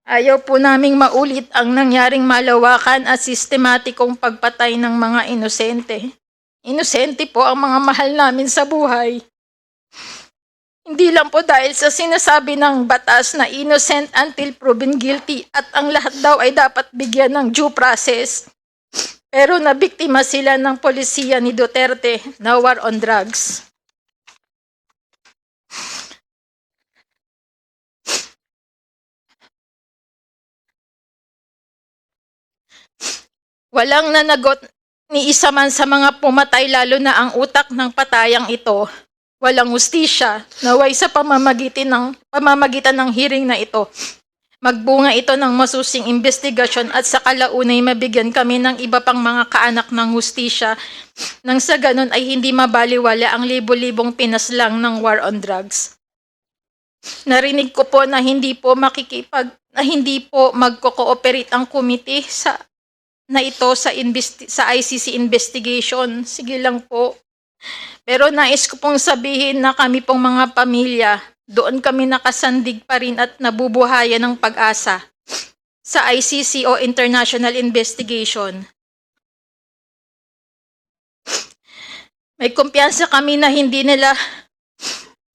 Ayaw po naming maulit ang nangyaring malawakan at sistematikong pagpatay ng mga inosente. Inosente po ang mga mahal namin sa buhay. Hindi lang po dahil sa sinasabi ng batas na innocent until proven guilty at ang lahat daw ay dapat bigyan ng due process. Pero nabiktima sila ng polisiya ni Duterte na war on drugs. Walang nanagot ni isa man sa mga pumatay, lalo na ang utak ng patayang ito. Walang hustisya, naway sa pamamagitan ng hearing na ito. Magbunga ito ng masusing investigasyon at sa kalaunay mabigyan kami ng iba pang mga kaanak ng hustisya nang sa ganun ay hindi mabaliwala ang libo-libong pinaslang ng war on drugs. Narinig ko po na hindi po magko-cooperate ang committee na ito sa ICC investigation. Sige lang po. Pero nais ko pong sabihin na kami pong mga pamilya, doon kami nakasandig pa rin at nabubuhayan ng pag-asa sa ICC o International Investigation. May kumpiyansa kami na hindi nila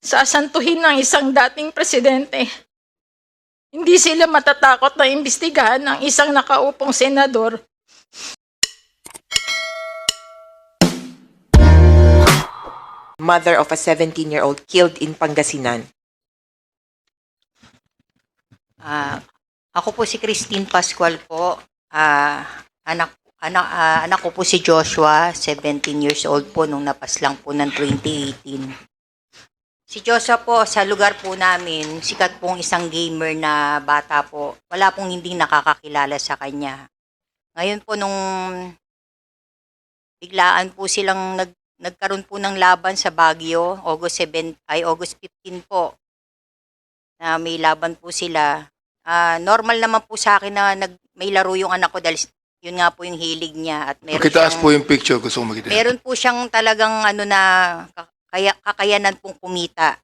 sasantuhin ng isang dating presidente. Hindi sila matatakot na imbestigahan ng isang nakaupong senador. Mother of a 17-year-old killed in Pangasinan. Ako po si Christine Pascual po. Anak ko po si Joshua, 17 years old po nung napaslang po ng 2018. Si Joshua po, sa lugar po namin, sikat pong isang gamer na bata po. Wala pong hindi nakakakilala sa kanya. Ngayon po nung biglaan po silang nagkaroon po ng laban sa Baguio, August 15 po, na may laban po sila. Normal naman po sa akin na may laro yung anak ko dahil yun nga po yung hilig niya. At meron Makitaas po yung picture, gusto ko makita. meron po siyang talagang kakayanan pong kumita.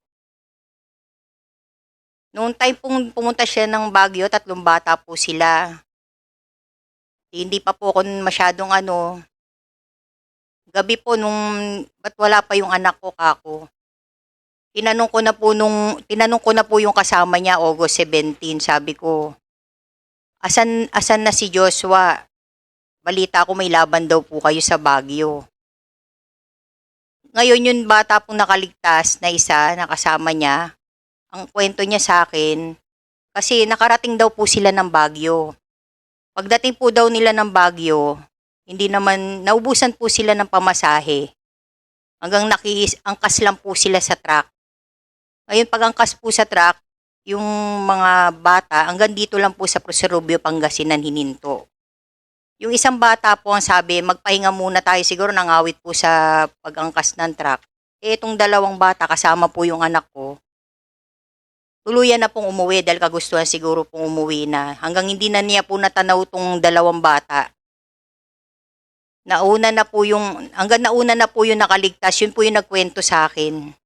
Noong time pong pumunta siya ng Baguio, 3 bata po sila. Hindi pa po ako masyadong gabi po ba't wala pa yung anak ko kako. Tinanong ko na po yung kasama niya August 17, sabi ko, asan na si Joshua? Balita ko may laban daw po kayo sa Baguio. Ngayon yung bata pong nakaligtas na isa, nakasama niya, ang kwento niya sa akin, kasi nakarating daw po sila ng Baguio. Pagdating po daw nila ng Baguio, hindi naman, naubusan po sila ng pamasahe. Hanggang angkas lang po sila sa truck. Ngayon pag angkas po sa truck, yung mga bata, hanggang dito lang po sa Proserobio, Pangasinan, hininto. Yung isang bata po ang sabi, magpahinga muna tayo, siguro nangawit po sa pag-angkas ng truck. Itong 2 bata, kasama po yung anak ko, tuluyan na pong umuwi dahil kagustuhan siguro pong umuwi na. Hanggang hindi na niya po natanaw tong 2 bata. Hanggang nauna na po yung nakaligtas, yun po yung nagkwento sa akin.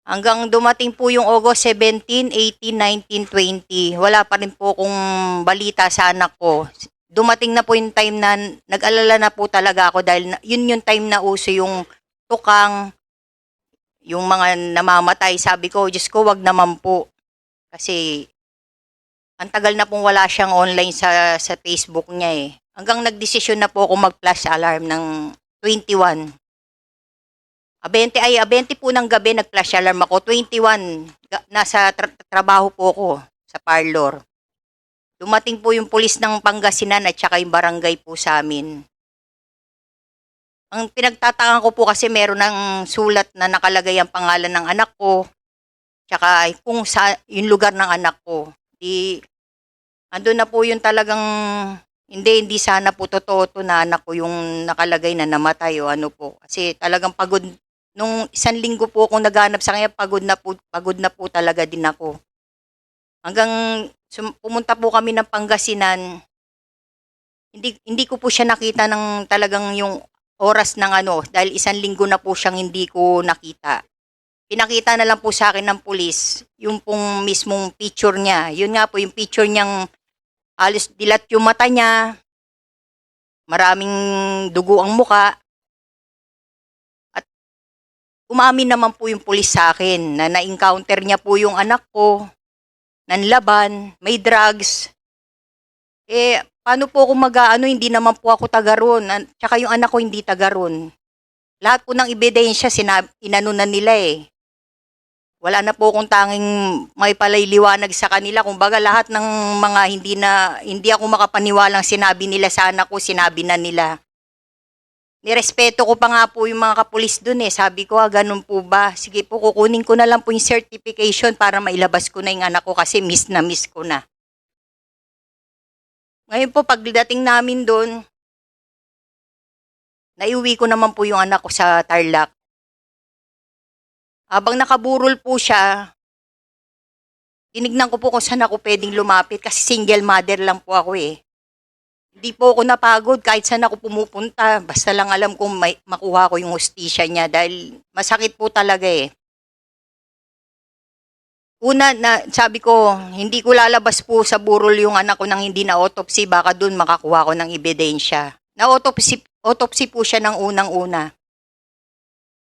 Hanggang dumating po yung August 17, 18, 19, 20, wala pa rin po kung balita sa anak ko. Dumating na po yung time na nag-alala na po talaga ako dahil yun yung time na uso yung tukang, yung mga namamatay. Sabi ko, Diyos ko, wag naman po. Kasi ang tagal na pong wala siyang online sa Facebook niya eh. Hanggang nagdesisyon na po ako mag-flash alarm ng 21. 20 po ng gabi nag-flash alarm ako. 21, nasa trabaho po ako sa parlor. Dumating po yung pulis ng Pangasinan at saka yung barangay po sa amin. Ang pinagtatakan ko po kasi meron ng sulat na nakalagay ang pangalan ng anak ko, tsaka kung yung lugar ng anak ko. Andun na po yung talagang, hindi sana po totoo to na anak ko yung nakalagay na namatay o ano po. Kasi talagang pagod, nung 1 linggo po akong naghanap sa kanya, pagod na po talaga din ako. Hanggang pumunta po kami ng Pangasinan, hindi ko po siya nakita ng talagang yung oras ng dahil 1 linggo na po siyang hindi ko nakita. pinakita na lang po sa akin ng pulis yung pong mismong picture niya. Yun nga po yung picture niyang halos dilat yung mata niya, maraming dugo ang muka. At umamin naman po yung pulis sa akin na na-encounter niya po yung anak ko, nanlaban, may drugs. Paano po ako hindi naman po ako taga ron. Tsaka yung anak ko hindi taga ron. Lahat po ng ebidensya, inano na nila eh. Wala na po akong tanging may palayliwanag sa kanila. Kumbaga lahat ng mga hindi ako makapaniwalang sinabi nila sa anak ko, sinabi na nila. Nirespeto ko pa nga po yung mga kapulis dun eh. Sabi ko, ganun po ba? Sige po, kukunin ko na lang po yung certification para mailabas ko na yung anak ko kasi miss na miss ko na. Ngayon po, pagdating namin doon, naiuwi ko naman po yung anak ko sa Tarlac. Habang nakaburol po siya, tinignan ko po kung saan ako pwedeng lumapit kasi single mother lang po ako eh. Hindi po ako napagod kahit saan ako pumupunta. Basta lang alam kong makuha ko yung hustisya niya dahil masakit po talaga eh. Una, sabi ko, hindi ko lalabas po sa burol yung anak ko nang hindi na autopsy. Baka dun makakuha ko ng ebidensya. Na-autopsy po siya ng unang-una.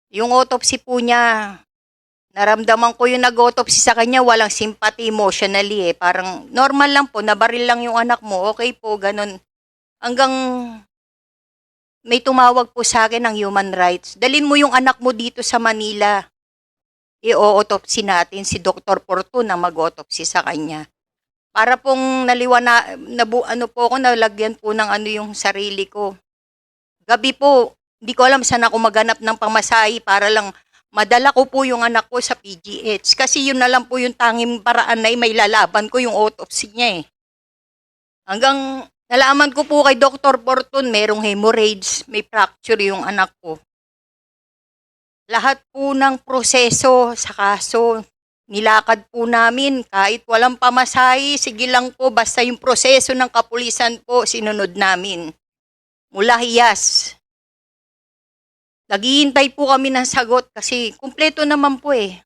Yung autopsy po niya, naramdaman ko yung nag-autopsy sa kanya, walang sympathy emotionally eh. Parang normal lang po, nabaril lang yung anak mo, okay po, ganun. Hanggang may tumawag po sa akin ng human rights. Dalin mo yung anak mo dito sa Manila. I-autopsy natin si Dr. Porto na mag-autopsy sa kanya. Para pong nalagyan po ng yung sarili ko. Gabi po, hindi ko alam saan ako maghanap ng pamasahe para lang madala ko po yung anak ko sa PGH. Kasi yun na lang po yung tanging paraan na may lalaban ko yung autopsy niya eh. Hanggang nalaman ko po kay Dr. Porton, merong hemorrhage, may fracture yung anak ko. Lahat po ng proseso sa kaso, nilakad po namin kahit walang pamasahe, sige lang po, basta yung proseso ng kapulisan po, sinunod namin. Mula Hiyas. Naghihintay po kami ng sagot kasi kumpleto naman po eh.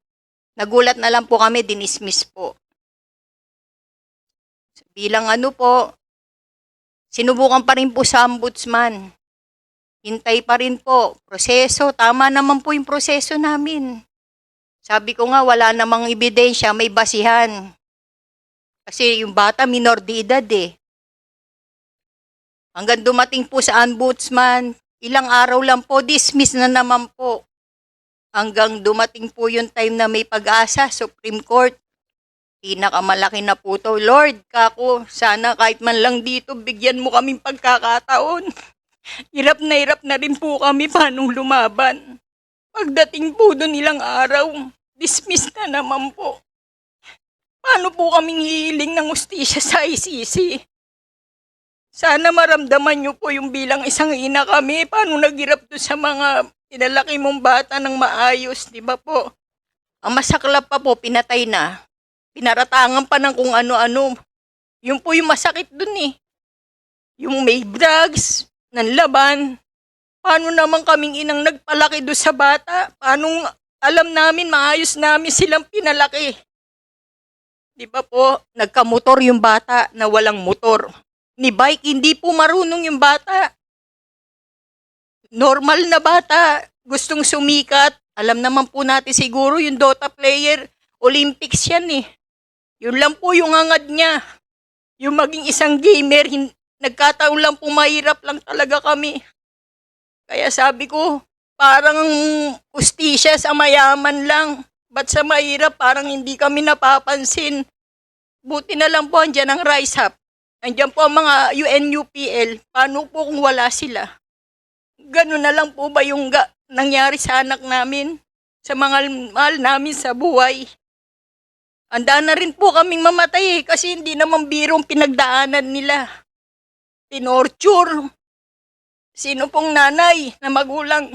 Nagulat na lang po kami, dinismiss po. Bilang po, sinubukan pa rin po sa ombudsman. Hintay pa rin po. Proseso, tama naman po yung proseso namin. Sabi ko nga, wala namang ebidensya, may basihan. Kasi yung bata, minor de edad eh. Hanggang dumating po sa ombudsman, ilang araw lang po, dismiss na naman po. Hanggang dumating po yung time na may pag-asa, Supreme Court. Pinakamalaki na po to. Lord, kako, sana kahit man lang dito, bigyan mo kaming pagkakataon. Hirap na rin po kami paano lumaban. Pagdating po doon ilang araw, dismiss na naman po. Paano po kaming hihiling ng hustisya sa ICC? Sana maramdaman niyo po yung bilang isang ina kami, paano naghirap doon sa mga pinalaki mong bata ng maayos, di ba po? Ang masaklap pa po, pinatay na. Pinaratangan pa ng kung ano-ano. Yun po yung masakit doon eh. Yung may drugs, nanlaban. Paano naman kaming inang nagpalaki doon sa bata? Paano alam namin maayos namin silang pinalaki? Di ba po, nagkamotor yung bata na walang motor. Ni bike, hindi po marunong yung bata. Normal na bata, gustong sumikat. Alam naman po natin siguro yung Dota player, Olympics yan eh. Yun lang po yung hangad niya. Yung maging isang gamer, nagkataon lang po mahirap lang talaga kami. Kaya sabi ko, parang ustisya sa mayaman lang. Ba't sa mahirap parang hindi kami napapansin? Buti na lang po andyan ang Rise Up. Andyan po ang mga UNUPL. Paano po kung wala sila? Ganun na lang po ba yung nangyari sa anak namin? Sa mga mahal namin sa buhay? Handa na rin po kaming mamatay kasi hindi naman birong pinagdaanan nila. Tinorture. Sino pong nanay na magulang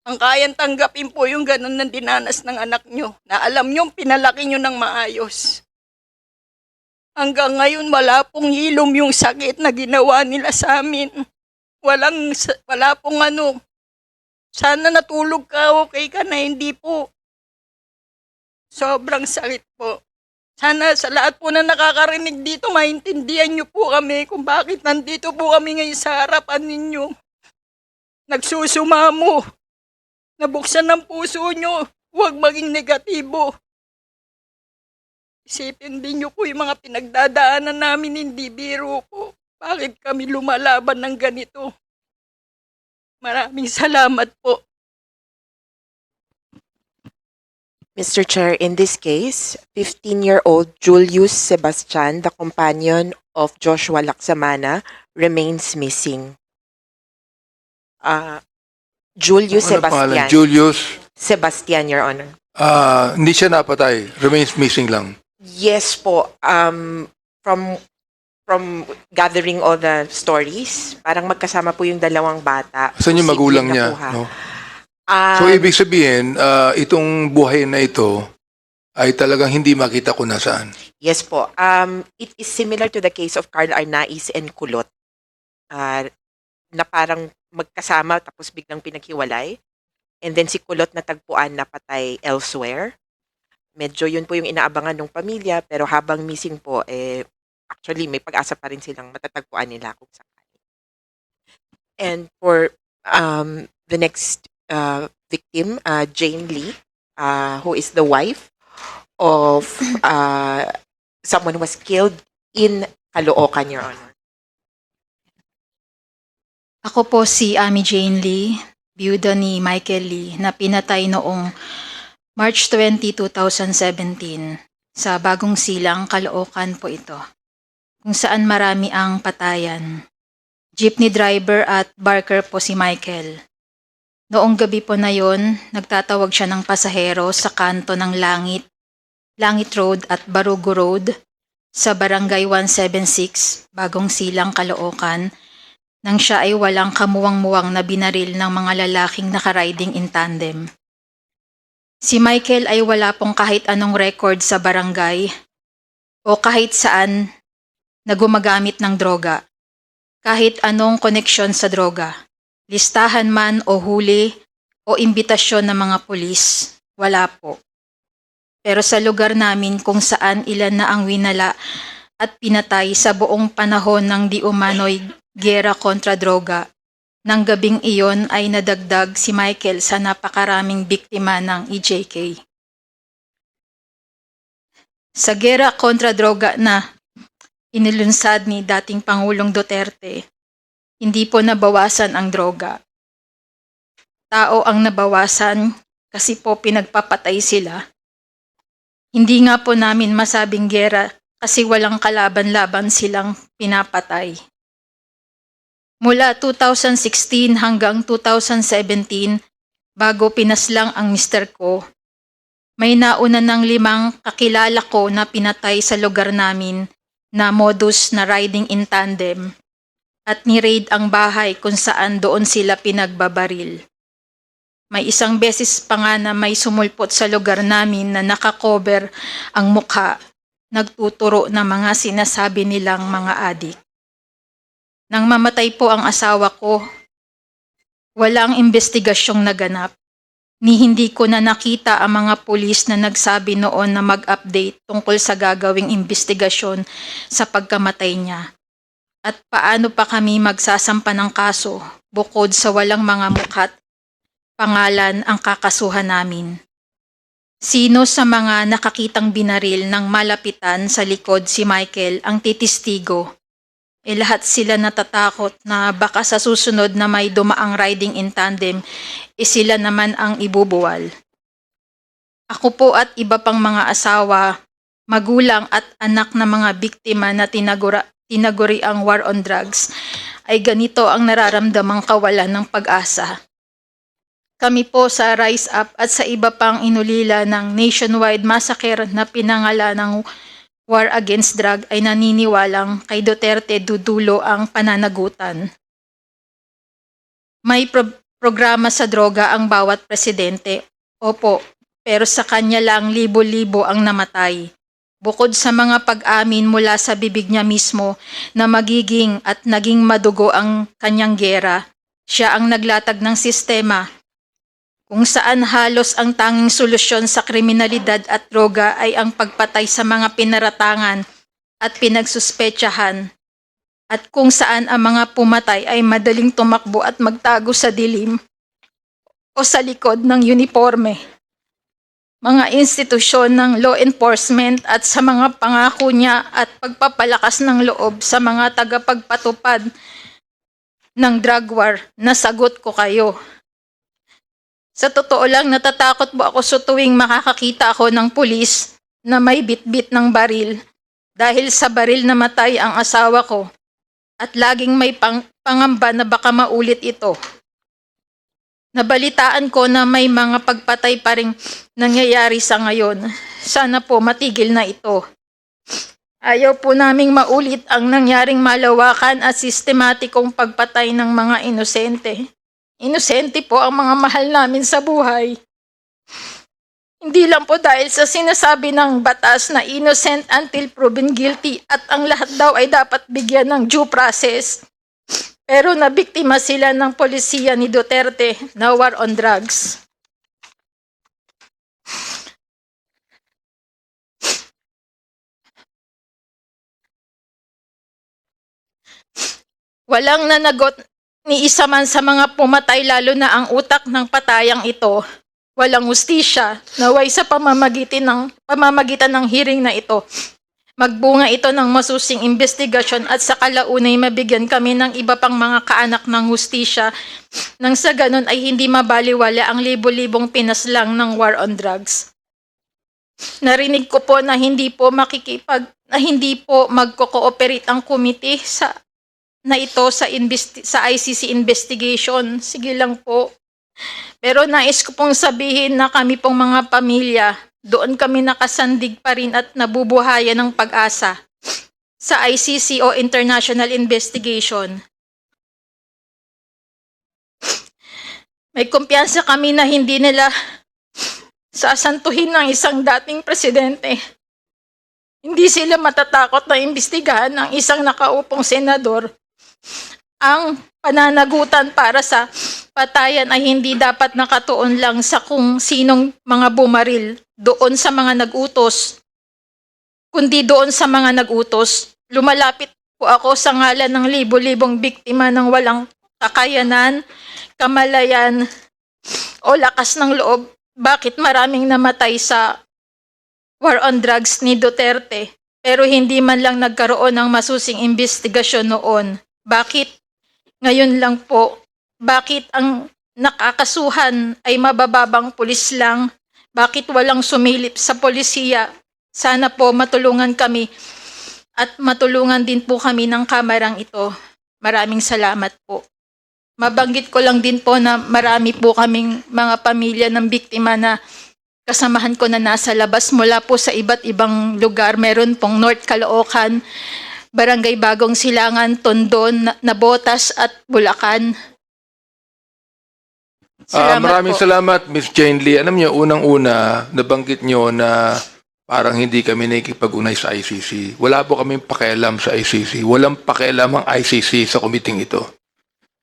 ang kayang tanggapin po yung ganun na dinanas ng anak nyo na alam nyo pinalaki nyo ng maayos? Hanggang ngayon, wala pong hilom yung sakit na ginawa nila sa amin. Wala pong Sana natulog ka, okay ka na, hindi po. Sobrang sakit po. Sana sa lahat po na nakakarinig dito, maintindihan niyo po kami kung bakit nandito po kami ngayon sa harapan ninyo. Nagsusumamo. Nabuksan ng puso niyo. Huwag maging negatibo. Isipin din niyo po yung mga pinagdadaanan namin, hindi biro po. Bakit kami lumalaban ng ganito? Maraming salamat po. Mr. Chair, in this case, 15-year-old Julius Sebastian, the companion of Joshua Laksamana, remains missing. Julius Ano pangalan? Sebastian. Julius. Sebastian, Your Honor. Hindi siya napatay. Remains missing lang. Yes po. From gathering all the stories, parang magkasama po yung dalawang bata. Saan yung magulang niya? Nakuha. No? So, ibig sabihin, itong buhay na ito ay talagang hindi makita kung nasaan. Yes po. It is similar to the case of Carl Arnaiz and Kulot. Na parang magkasama tapos biglang pinaghiwalay. And then si Kulot natagpuan na patay elsewhere. Medyo yun po yung inaabangan ng pamilya, pero habang missing po, actually may pag-asa pa rin silang matatagpuan nila kung sakali. And for the next victim, Jane Lee, who is the wife of someone who was killed in Caloocan, Your Honor. Ako po si Amy Jane Lee, biyuda ni Michael Lee na pinatay noong March 20, 2017 sa Bagong Silang, Caloocan po ito, kung saan marami ang patayan. Jeepney driver at barker po si Michael. Noong gabi po na yon, nagtatawag siya ng pasahero sa kanto ng Langit Road at Barugo Road sa Barangay 176, Bagong Silang, Caloocan, nang siya ay walang kamuwang-muwang na binaril ng mga lalaking nakariding in tandem. Si Michael ay wala pong kahit anong record sa barangay o kahit saan na gumagamit ng droga, kahit anong koneksyon sa droga. Listahan man o huli o imbitasyon ng mga pulis, wala po. Pero sa lugar namin kung saan ilan na ang winala at pinatay sa buong panahon ng di umano'y giyera kontra droga, nang gabing iyon ay nadagdag si Michael sa napakaraming biktima ng EJK. Sa giyera kontra droga na inilunsad ni dating Pangulong Duterte, hindi po nabawasan ang droga. Tao ang nabawasan kasi po pinagpapatay sila. Hindi nga po namin masabing giyera kasi walang kalaban-laban silang pinapatay. Mula 2016 hanggang 2017, bago pinaslang ang mister ko, may nauna ng 5 kakilala ko na pinatay sa lugar namin na modus na riding in tandem at ni-raid ang bahay kung saan doon sila pinagbabaril. May isang beses pa nga na may sumulpot sa lugar namin na nakakover ang mukha, nagtuturo ng mga sinasabi nilang mga adik. Nang mamatay po ang asawa ko, walang investigasyong naganap, ni hindi ko na nakita ang mga pulis na nagsabi noon na mag-update tungkol sa gagawing investigasyon sa pagkamatay niya. At paano pa kami magsasampa ng kaso bukod sa walang mga mukha't pangalan ang kakasuhan namin? Sino sa mga nakakitang binaril ng malapitan sa likod si Michael ang titistigo? Lahat sila natatakot na baka sa susunod na may dumaang riding in tandem, sila naman ang ibubuwal. Ako po at iba pang mga asawa, magulang at anak na mga biktima na tinaguri ang war on drugs, ay ganito ang nararamdamang kawalan ng pag-asa. Kami po sa Rise Up at sa iba pang inulila ng nationwide massacre na pinangalan ng war against drug ay naniniwalang kay Duterte dudulo ang pananagutan. May programa sa droga ang bawat presidente. Opo, pero sa kanya lang libo-libo ang namatay. Bukod sa mga pag-amin mula sa bibig niya mismo na magiging at naging madugo ang kanyang gera, siya ang naglatag ng sistema kung saan halos ang tanging solusyon sa kriminalidad at droga ay ang pagpatay sa mga pinaratangan at pinagsuspetsahan, at kung saan ang mga pumatay ay madaling tumakbo at magtago sa dilim o sa likod ng uniforme, mga institusyon ng law enforcement at sa mga pangako niya at pagpapalakas ng loob sa mga tagapagpatupad ng drug war, nasagot ko kayo. Sa totoo lang, natatakot po ako sa tuwing makakakita ako ng pulis na may bitbit ng baril dahil sa baril namatay ang asawa ko at laging may pangamba na baka maulit ito. Nabalitaan ko na may mga pagpatay pa ring nangyayari sa ngayon. Sana po matigil na ito. Ayaw po naming maulit ang nangyaring malawakan at sistematikong pagpatay ng mga inosente. Inosente po ang mga mahal namin sa buhay. Hindi lang po dahil sa sinasabi ng batas na innocent until proven guilty at ang lahat daw ay dapat bigyan ng due process. Pero nabiktima sila ng polisiya ni Duterte na war on drugs. Walang nanagot ni isa man sa mga pumatay, lalo na ang utak ng patayang ito. Walang hustisya, naway sa pamamagitan ng hearing na ito. Magbunga ito ng masusing investigasyon at sa kalaunay mabigyan kami ng iba pang mga kaanak ng hustisya nang sa ganun ay hindi mabaliwala ang libo-libong pinaslang ng war on drugs. Narinig ko po na hindi po magko-cooperate ang committee sa ICC investigation. Sige lang po. Pero nais ko pong sabihin na kami pong mga pamilya, doon kami nakasandig pa rin at nabubuhayan ng pag-asa sa ICC o International Investigation. May kumpiyansa kami na hindi nila sasantuhin ng isang dating presidente. Hindi sila matatakot na imbestigahan ng isang nakaupong senador. Ang pananagutan para sa patayan ay hindi dapat nakatuon lang sa kung sinong mga bumaril doon sa mga nag-utos, kundi doon sa mga nag-utos. Lumalapit po ako sa ngalan ng libo-libong biktima ng walang kakayanan, kamalayan o lakas ng loob. Bakit maraming namatay sa war on drugs ni Duterte pero hindi man lang nagkaroon ng masusing investigasyon noon? Bakit ngayon lang po? Bakit ang nakakasuhan ay mabababang pulis lang? Bakit walang sumilip sa polisiya? Sana po matulungan kami at matulungan din po kami ng kamarang ito. Maraming salamat po. Mabanggit ko lang din po na marami po kaming mga pamilya ng biktima na kasamahan ko na nasa labas mula po sa iba't ibang lugar. Meron pong North Caloocan, Barangay Bagong Silangan, Tondo, Nabotas at Bulacan. Maraming po. salamat, Ms. Jane Lee. Alam niyo, unang-una, nabanggit niyo na parang hindi kami nakikipag-unay sa ICC. Wala po kaming pakialam sa ICC. Walang pakialam ang ICC sa committee ito.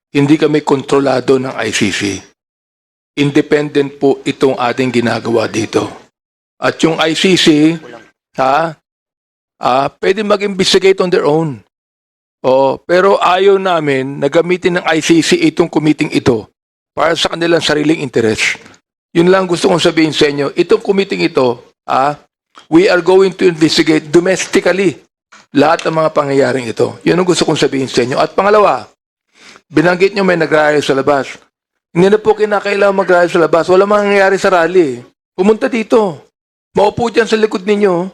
Hindi kami kontrolado ng ICC. Independent po itong ating ginagawa dito. At yung ICC, pwede mag-investigate on their own. Pero ayaw namin na gamitin ng ICC itong committee ito para sa kanilang sariling interest. Yun lang gusto kong sabihin sa inyo. Itong committee ito, we are going to investigate domestically lahat ng mga pangyayaring ito. Yun ang gusto kong sabihin sa inyo. At pangalawa, binanggit nyo may nag-rally sa labas. Hindi na po kinakailangan mag-rally sa labas. Wala mangyayari sa rally. Pumunta dito. Maupo dyan sa likod ninyo.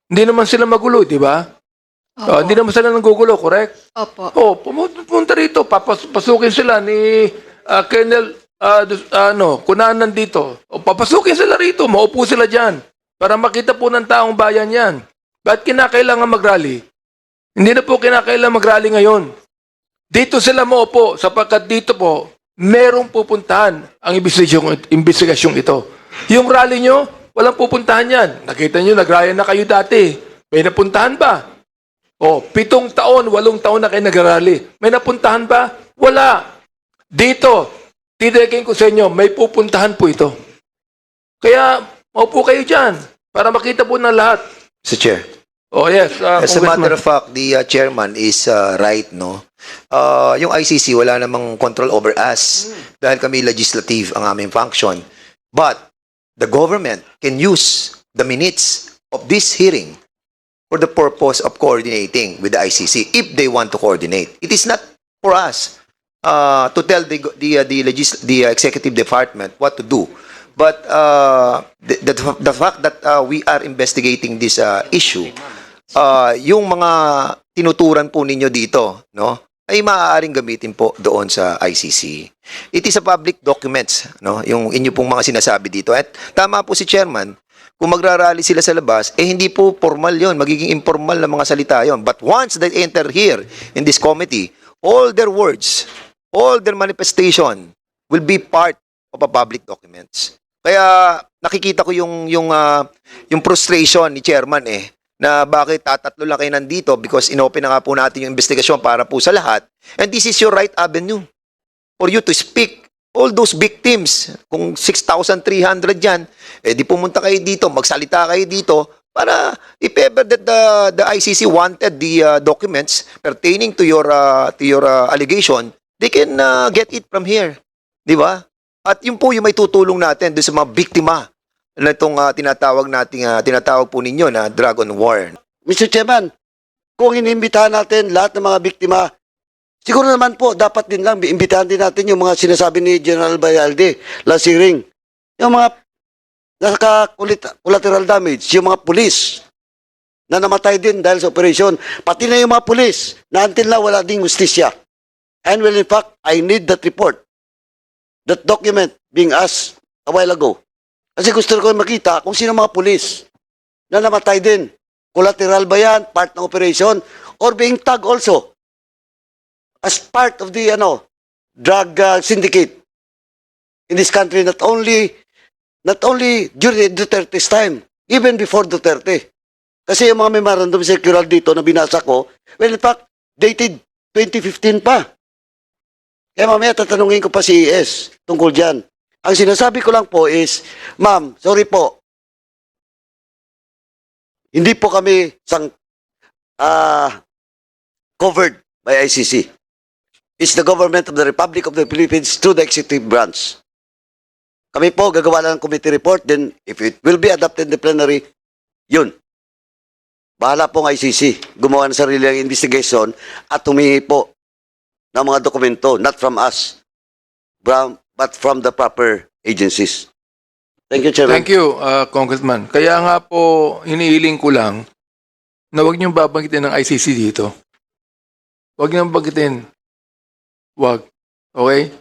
Hindi naman sila magulo, di ba? Hindi naman sila nanggugulo, correct? Opo. Pumunta rito. Pasukin sila ni Colonel Kunahan nandito. Papasukin sila rito. Maupo sila dyan. Para makita po ng taong bayan yan. Ba't kinakailangan mag-rally? Hindi na po kinakailangan mag-rally ngayon. Dito sila maupo sapagkat dito po merong pupuntahan ang investigasyong ito. Yung rally nyo, walang pupuntahan yan. Nakita nyo, nag-rally na kayo dati. May napuntahan ba? 7 taon, 8 taon na kayo nag-rally. May napuntahan ba? Wala. Dito Tidekin ko sa inyo, may pupuntahan po ito. Kaya, maupo kayo dyan para makita po ng lahat. Mr. Chair. Oh, yes. As a matter Congressman. of fact, the chairman is right, no? Yung ICC, wala namang control over us dahil kami legislative ang aming function. But the government can use the minutes of this hearing for the purpose of coordinating with the ICC if they want to coordinate. It is not for us to tell the executive department what to do. But the fact that we are investigating this issue, yung mga tinuturan po ninyo dito, no, ay maaaring gamitin po doon sa ICC. It is a public documents, no, yung inyo pong mga sinasabi dito. At tama po si Chairman, kung magrarally sila sa labas, hindi po formal yon, magiging informal na mga salita yon. But once they enter here in this committee, all their words, all their manifestation will be part of a public documents. Kaya nakikita ko yung frustration ni Chairman na bakit tatatlo lang kayo nandito because inopen na nga po natin yung investigasyon para po sa lahat. And this is your right avenue for you to speak. All those victims, kung 6,300 yan, di pumunta kayo dito, magsalita kayo dito para if ever that the ICC wanted the documents pertaining to your allegation, they can get it from here. Di ba? At yun po yung may tutulong natin doon sa mga biktima na itong tinatawag po ninyo na Dragon War. Mr. Chairman, kung inimbitahan natin lahat ng mga biktima, siguro naman po, dapat din lang, imbitahan din natin yung mga sinasabi ni General Bayalde, Lasiring, yung mga collateral damage, yung mga pulis na namatay din dahil sa operasyon, pati na yung mga pulis na until now wala ding justisya. And well, in fact, I need that report, that document being asked a while ago. Kasi gusto ko makita kung sino mga pulis na namatay din. Collateral ba yan? Part ng operation? Or being tagged also as part of the drug syndicate in this country, not only during Duterte's time, even before Duterte. Kasi yung mga memorandum circular dito na binasa ko, well, in fact, dated 2015 pa. Kaya mamaya tatanungin ko pa si ES tungkol dyan. Ang sinasabi ko lang po is, ma'am, sorry po, hindi po kami covered by ICC. It's the government of the Republic of the Philippines through the executive branch. Kami po gagawa lang ng committee report, then if it will be adopted in the plenary, yun. Bahala po ng ICC. Gumawa ng sarili ng investigation at humingi po ng mga dokumento, not from us, but from the proper agencies. Thank you, Chairman. Thank you, Congressman. Kaya nga po, hinihiling ko lang na huwag niyong babanggitin ng ICC dito. Huwag niyong babanggitin. Huwag. Okay?